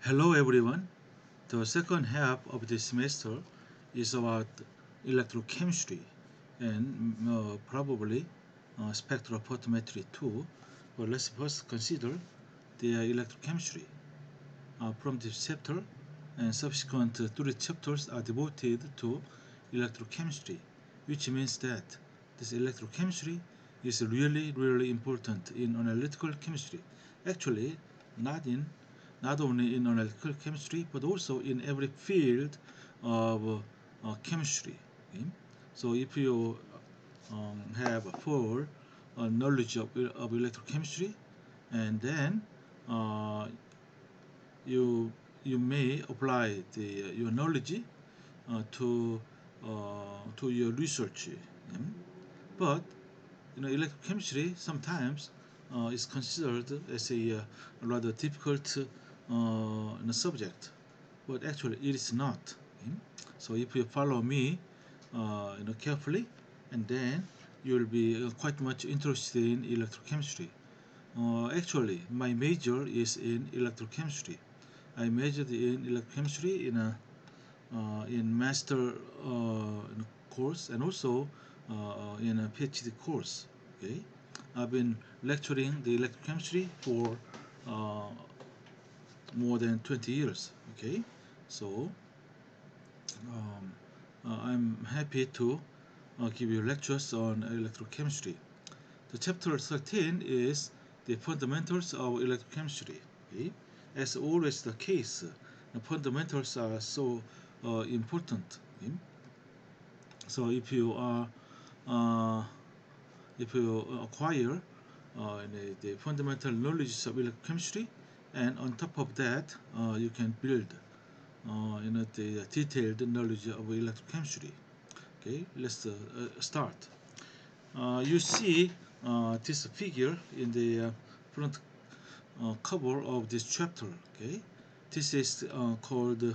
Hello everyone. The second half of this semester is about electrochemistry and probably spectrophotometry too. But let's first consider the electrochemistry. From this chapter and subsequent three chapters are devoted to electrochemistry, which means that this electrochemistry is really important in analytical chemistry. Actually, not in not only in analytical chemistry but also in every field of chemistry. Okay? So if you have a full knowledge of electrochemistry, and then uh, you you may apply your knowledge to your research. But electrochemistry sometimes is considered as a rather difficult subject, but actually it is not. Okay? So if you follow me, carefully, and then you will be quite much interested in electrochemistry. Actually, my major is in electrochemistry. I majored in electrochemistry in master course and also in a PhD course. Okay, I've been lecturing the electrochemistry for uh, more than 20 years. Okay, so I'm happy to give you lectures on electrochemistry. The chapter 13 is the fundamentals of electrochemistry. Okay? As always the case, the fundamentals are so important. Okay? So uh, if you acquire the fundamental knowledge of electrochemistry, and on top of that, you can build the detailed knowledge of electrochemistry. Okay, let's start. You see this figure in the front cover of this chapter. Okay, this is called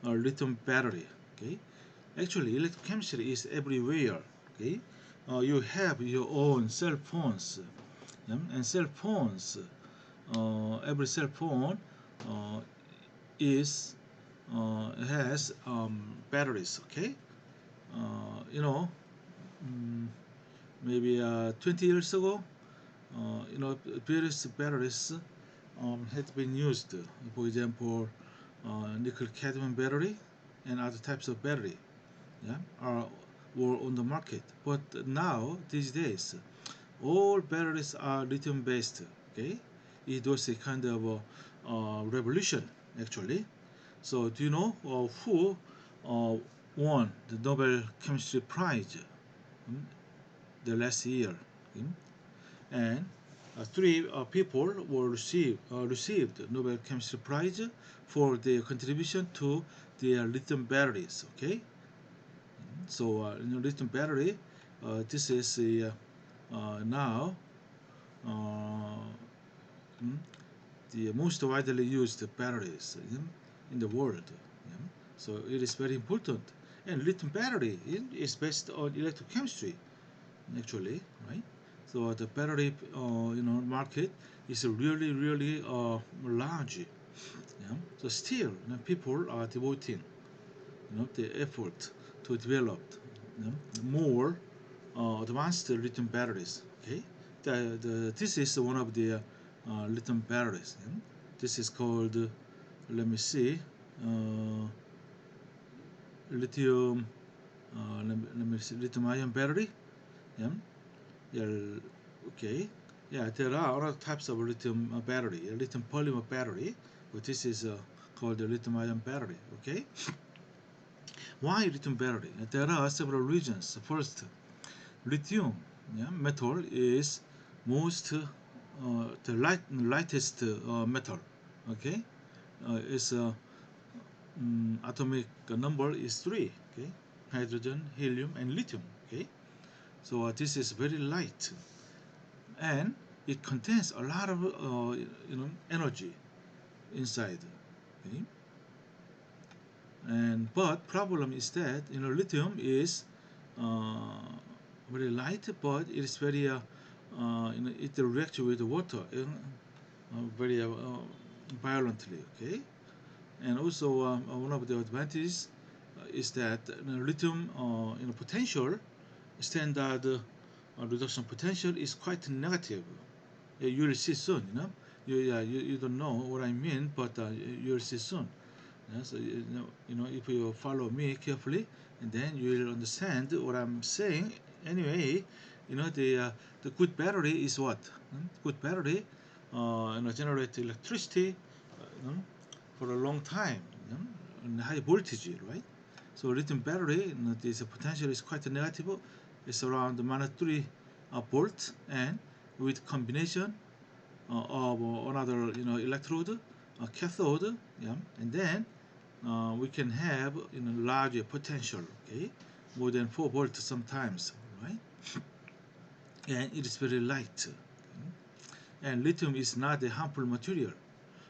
lithium battery. Okay, actually electrochemistry is everywhere. Okay, you have your own cell phones, and cell phones. Every cell phone uh, is has batteries. Okay, you know. Mm, Maybe 20 years ago, various batteries had been used. For example, nickel cadmium battery and other types of battery, yeah, are were on the market. But now these days, all batteries are lithium based. Okay, it was a kind of revolution actually. So do you know who uh, won the Nobel Chemistry Prize the last year? Hmm? And three people were received Nobel Chemistry Prize for their contribution to the lithium batteries. Okay, so lithium battery, this is now uh, mm, the most widely used batteries in the world. So it is very important. And lithium battery is based on electrochemistry, actually, right? So the battery, market is really large. Yeah? So still, people are devoting, the effort to develop, more advanced lithium batteries. Okay, this is one of the lithium batteries. Yeah? This is called, let me see, uh, lithium. Let me see, lithium ion battery. Yeah, yeah, okay. Yeah, there are other types of lithium battery, lithium polymer battery, but this is called the lithium ion battery. Okay, why lithium battery? There are several reasons. First, lithium, yeah, metal is most lightest metal. Okay, its atomic number is three. Okay, hydrogen, helium, and lithium. Okay, so this is very light, and it contains a lot of energy inside. Okay? And but problem is that lithium is uh, very light, but it is very it reacts with water very violently. Okay, And also one of the advantages is that lithium potential standard reduction potential is quite negative. You will see soon. You don't know what I mean, but you'll see soon. Yeah, so if you follow me carefully, and then you will understand what I'm saying. Anyway, the good battery is what? Good battery, generate electricity, for a long time, in high voltage, right? So lithium battery, this potential is quite negative. It's around -3 volt, and with combination of another electrode, cathode, yeah, and then we can have larger potential, okay, more than 4 volts sometimes, right? And it is very light. And lithium is not a harmful material.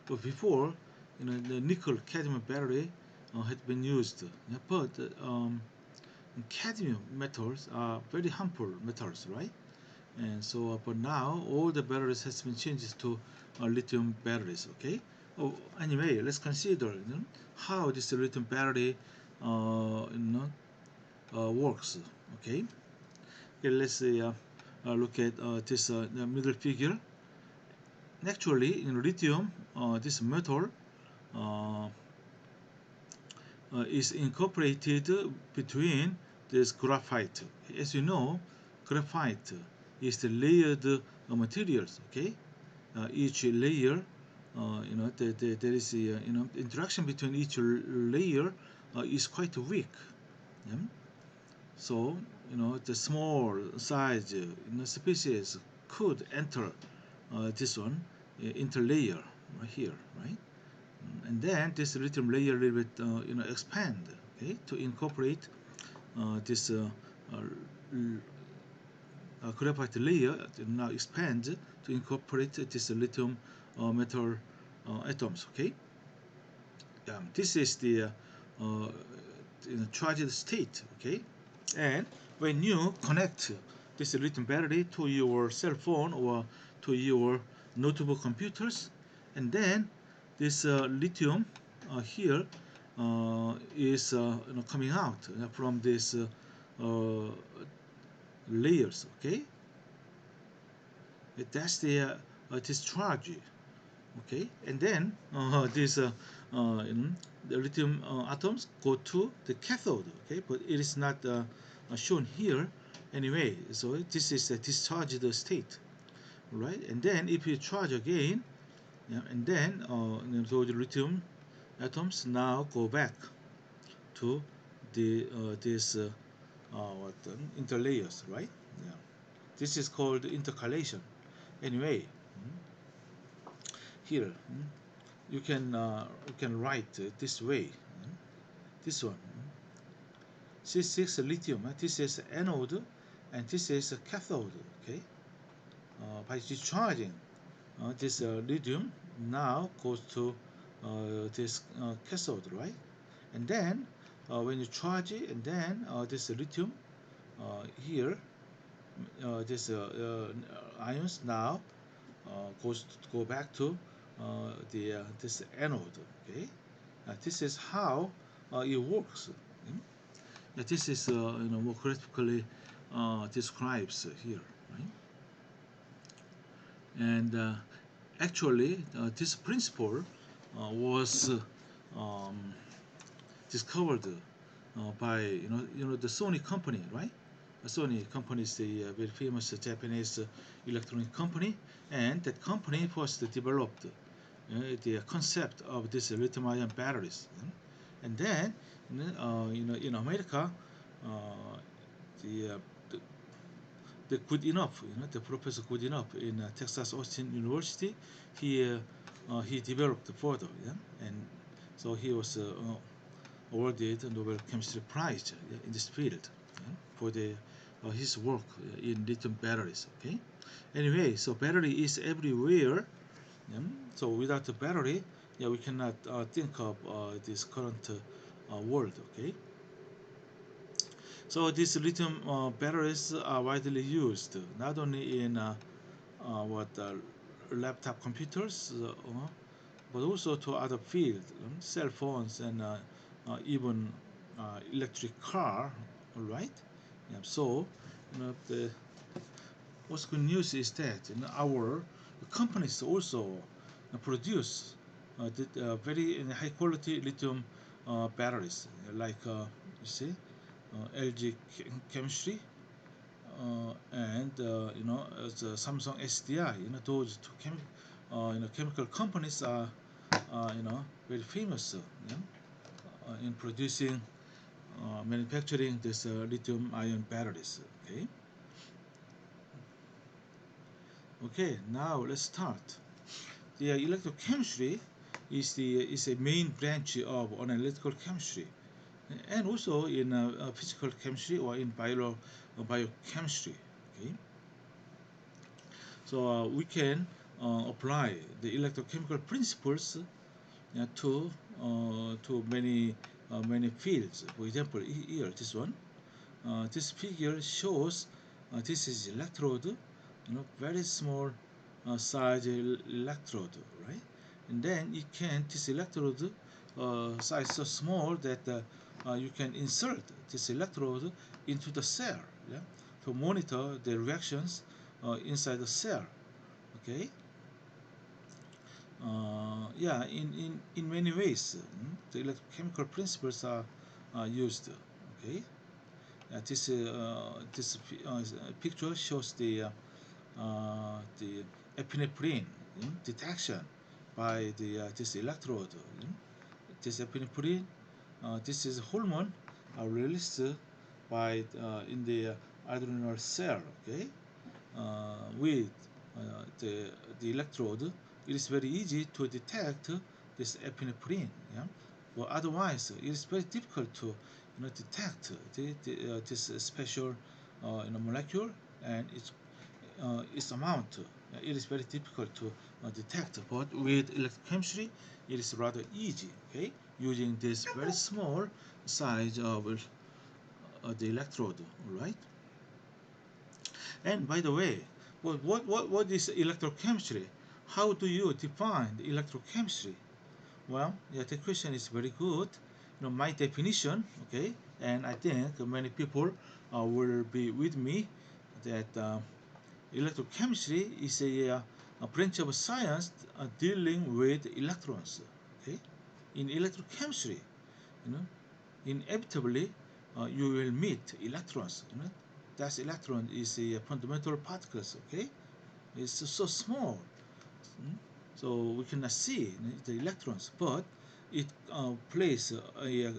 But before, the nickel cadmium battery had been used, yeah, but cadmium metals are very harmful metals, right? And so but now all the batteries has been changed to lithium batteries, okay. Oh, anyway, let's consider how this lithium battery works, okay. Okay, let's look at this the middle figure. Actually, in lithium, this metal uh, is incorporated between this graphite. As you know, graphite is the layered materials. Okay, each layer, there is a interaction between each layer is quite weak. Yeah? So the small size species could enter this one interlayer right here, right? And then this lithium layer will expand, okay, to incorporate this graphite layer now expand to incorporate this lithium metal atoms, okay. This is the charged state, okay. And when you connect this lithium battery to your cell phone or to your notebook computers, and then this lithium here is coming out from these uh, layers, okay. That's the discharge, okay. And then these the lithium atoms go to the cathode, okay, but it is not shown here anyway. So this is a discharged state, right? And then if you charge again, yeah, and then so the lithium atoms now go back to the this what interlayers, right? Yeah, this is called intercalation. Anyway, here you can write this way. This one, C6 lithium. This is anode, and this is a cathode. Okay, by discharging this lithium now goes to this cathode, right? And then when you charge it, and then this lithium here, this ions now goes to go back to the this anode. Okay, this is how it works. Mm. This is more graphically describes here, right? And actually, this principle was um, discovered by the Sony company, right? The Sony company is the very famous Japanese electronic company, and that company first developed the concept of these lithium-ion batteries. And then, in America, uh, the, uh, the the good enough, the professor good enough in Texas Austin University, he developed further, yeah, and so he was awarded a Nobel Chemistry Prize in this field, yeah, for his work in lithium batteries. Okay, anyway, so battery is everywhere. Yeah? So without the battery, yeah, we cannot think of this current world. Okay, so these lithium batteries are widely used not only in what laptop computers, but also to other fields, cell phones and even electric car. All right. Yeah, so the what's good news is that our companies also produce very high quality lithium batteries, like you see LG Chemistry and Samsung SDI. Those two chemical companies are very famous in producing manufacturing this lithium ion batteries. Okay, now let's start. The electrochemistry is a main branch of analytical chemistry, and also in physical chemistry or in biochemistry. Okay, so we can apply the electrochemical principles to many fields. For example, here this one, this figure shows this is electrode, very small size electrode, right? And then you can this electrode size so small that you can insert this electrode into the cell, yeah, to monitor the reactions inside the cell. Okay. Yeah, in many ways, the electrochemical principles are used. Okay. This picture shows the epinephrine detection by this electrode. This epinephrine, this is hormone released by in the adrenal cell. Okay, with the electrode, it is very easy to detect this epinephrine. Yeah, but otherwise, it is very difficult to detect this special molecule and its amount. It is very difficult to detect, but with electrochemistry, it is rather easy. Okay, using this very small size of the electrode. All right. And by the way, what is electrochemistry? How do you define the electrochemistry? Well, yeah, the question is very good. My definition, okay, and I think many people will be with me that electrochemistry is a branch of science dealing with electrons. Okay, in electrochemistry, you know, inevitably you will meet electrons. That electron is a fundamental particles. Okay, it's so small, so we cannot see the electrons, but it plays uh,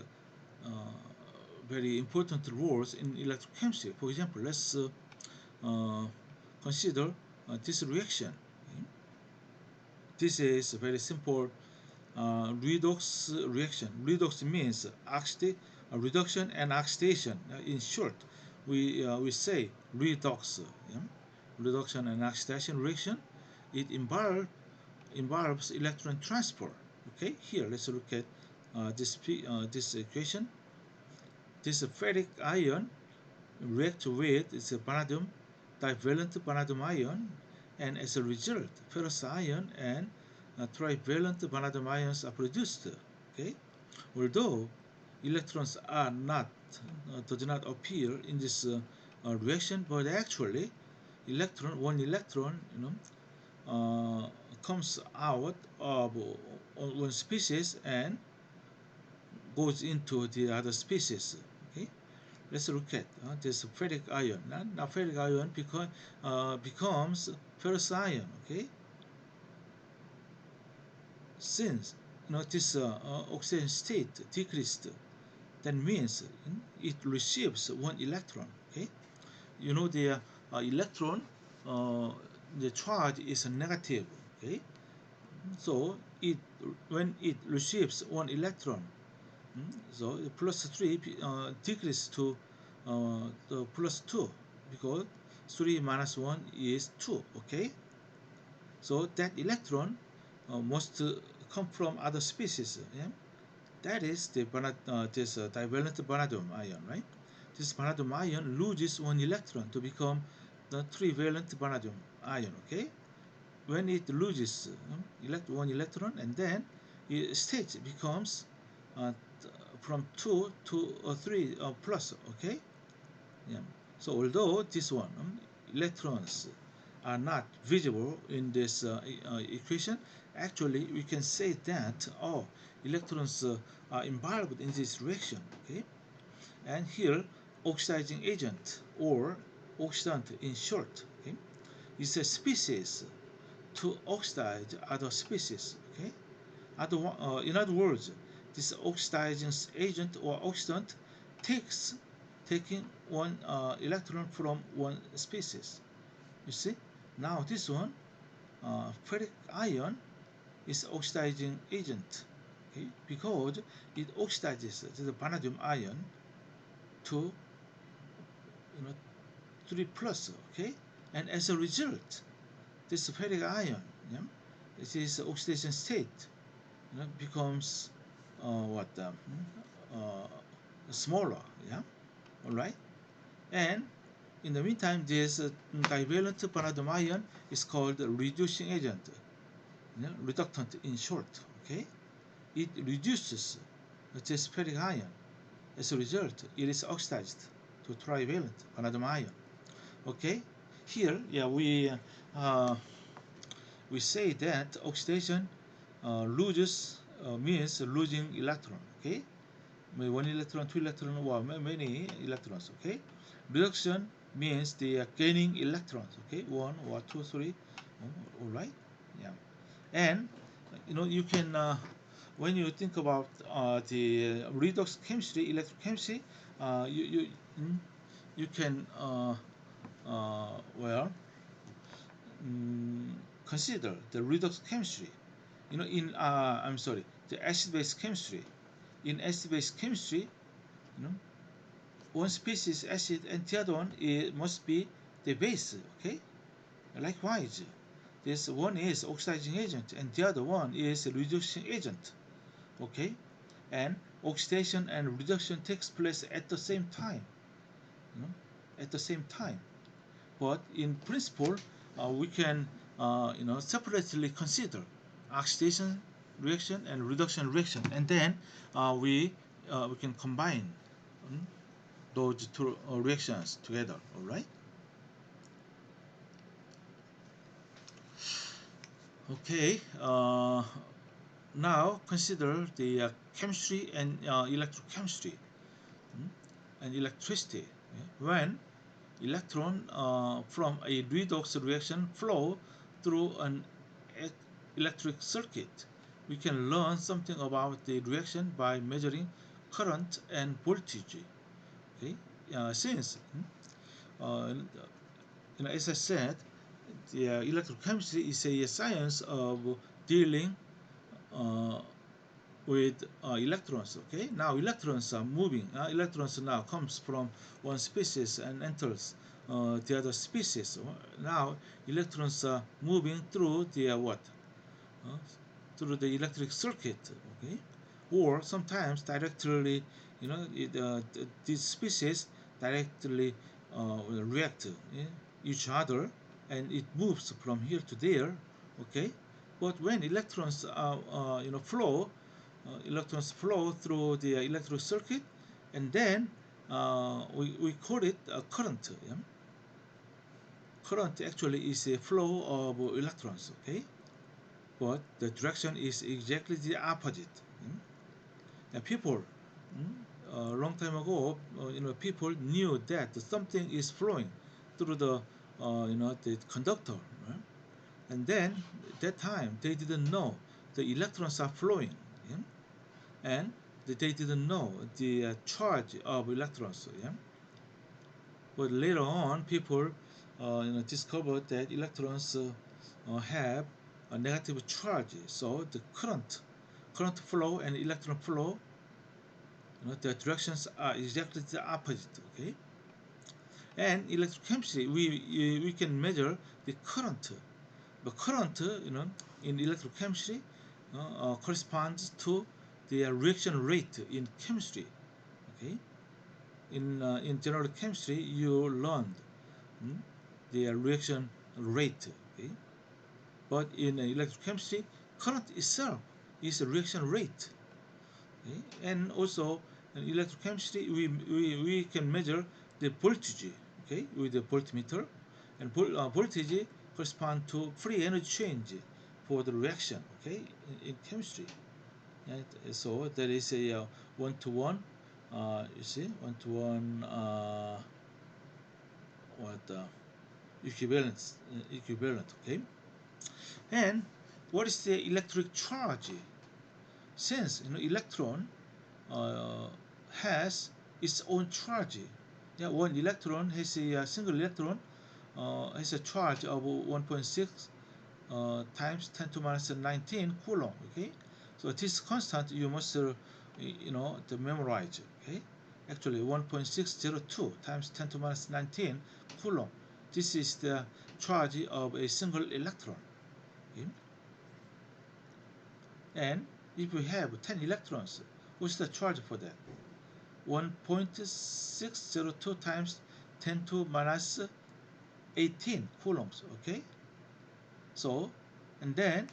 very important roles in electrochemistry. For example, let's uh, consider this reaction. Okay? This is a very simple redox reaction. Redox means reduction and oxidation. In short, we say redox. Yeah? Reduction and oxidation reaction. It involves electron transport. Okay, here let's look at this equation. This ferric ion reacts with its vanadium divalent vanadium ion, and as a result, ferrous ion and trivalent vanadium ions are produced. Okay, although electrons are not does not appear in this reaction, but actually, one electron, comes out of one species and goes into the other species. Okay, let's look at this ferric ion. Now ferric ion becomes ferrous ion. Okay, since this oxidation state decreased, that means it receives one electron. Okay, the electron, uh, the charge is negative. Okay, so it when it receives one electron, so the plus 3 decrease to the plus 2, because 3 minus 1 is 2. Okay, so that electron must come from other species. Yeah? That is this divalent vanadium ion, right? This vanadium ion loses one electron to become the trivalent vanadium ion. Okay, when it loses one electron, and then its state becomes uh, from 2 to 3 plus, okay. Yeah. So although this one electrons are not visible in this equation, actually we can say that electrons are involved in this reaction, okay. And here oxidizing agent or oxidant in short, okay, is a species to oxidize other species, okay. In other words, this oxidizing agent or oxidant takes taking one electron from one species. You see, now this one ferric ion is oxidizing agent, okay, because it oxidizes the vanadium ion to 3 plus, okay, and as a result, this ferric ion, yeah, it is oxidation state, becomes what smaller, yeah, all right. And in the meantime, this divalent vanadium ion is called reducing agent, reductant in short, okay. It reduces this ferric ion. As a result, it is oxidized to trivalent vanadium ion, okay. Here, yeah, we say that oxidation loses means losing electron, okay. Maybe one electron, two electron, or many electrons, okay. Reduction means they are gaining electrons, okay, one or two, three, all right, yeah. And you can when you think about the redox chemistry, electrochemistry, you mm, you can well mm, consider the redox chemistry. In I'm sorry, the acid-base chemistry. In acid-base chemistry, you know, one species acid and the other one must be the base. Okay. Likewise, this one is oxidizing agent and the other one is reducing agent. Okay. And oxidation and reduction takes place at the same time. You know, at the same time. But in principle, we can separately consider oxidation reaction and reduction reaction, and then we can combine um, those two reactions together. All right. Okay. Now consider the chemistry and electrochemistry, mm, and electricity. Okay? When electron from a redox reaction flow through an electric circuit, we can learn something about the reaction by measuring current and voltage. Okay, since uh, as I said, the electrochemistry is a science of dealing uh, with electrons. Okay, now electrons are moving. Electrons now comes from one species and enters the other species. Now electrons are moving through the what? Uh, Through the electric circuit. Okay, or sometimes directly. These species directly react each other, and it moves from here to there. Okay, but when electrons flow through the electric circuit, and then we call it a current. Yeah? Current actually is a flow of electrons, okay? But the direction is exactly the opposite. And people, a long time ago, people knew that something is flowing through the conductor, right? And then at that time they didn't know the electrons are flowing. Yeah? And they didn't know the charge of electrons. Yeah? But later on, people discovered that electrons have a negative charge. So the current flow and electron flow, the directions are exactly the opposite. Okay, and electrochemistry, we can measure the current. The current, in electrochemistry, corresponds to the reaction rate in chemistry. Okay, in general chemistry, you learned the reaction rate. Okay, But in electrochemistry, current itself is a reaction rate. Okay? And also in electrochemistry, we can measure the voltage, okay, with the voltmeter, and voltage correspond to free energy change for the reaction, okay, in chemistry. Right? So there is a one-to-one, you see, one-to-one what equivalent, okay. And what is the electric charge? Since electron uh, has its own charge. Yeah, one electron has a single electron has a charge of 1.6 times 10 to minus 19 coulomb. Okay, so this constant you must to memorize. Okay, actually 1.602 times 10 to minus 19 coulomb. This is the charge of a single electron. Okay? And if you have 10 electrons, what's the charge for that? 1.602 times 10 to minus 18 coulombs. Okay, so and then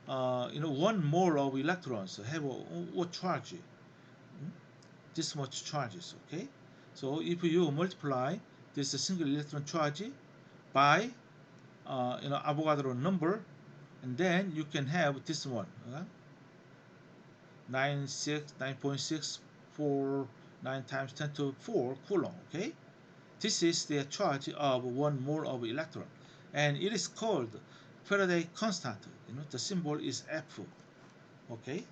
1 mole of electrons have what charge? This much charges. Okay, so if you multiply this single electron charge by Avogadro number, and then you can have this one, 9.649 times 10 to 4 coulomb. Okay, this is the charge of 1 mole of electron, and it is called Faraday constant. The symbol is F. Okay,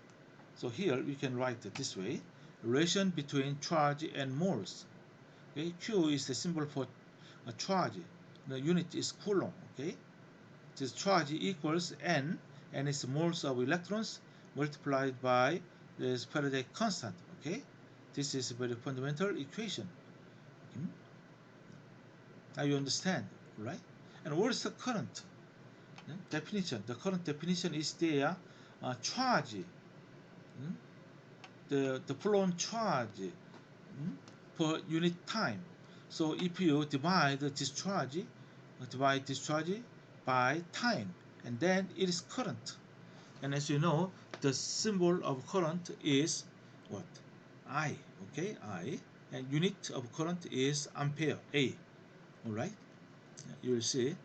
so here we can write it this way: relation between charge and moles. Okay, Q is the symbol for a charge. The unit is coulomb. Okay, this charge equals N, and it's moles of electrons multiplied by this Faraday constant. Okay, this is a very fundamental equation. Okay? Now you understand, right? And what is the current? Definition. The current definition is the charge, the flown charge per unit time. So if you divide this charge by time, and then it is current. And as you know, the symbol of current is what? I. Okay, I. And unit of current is ampere, A. All right. You will see.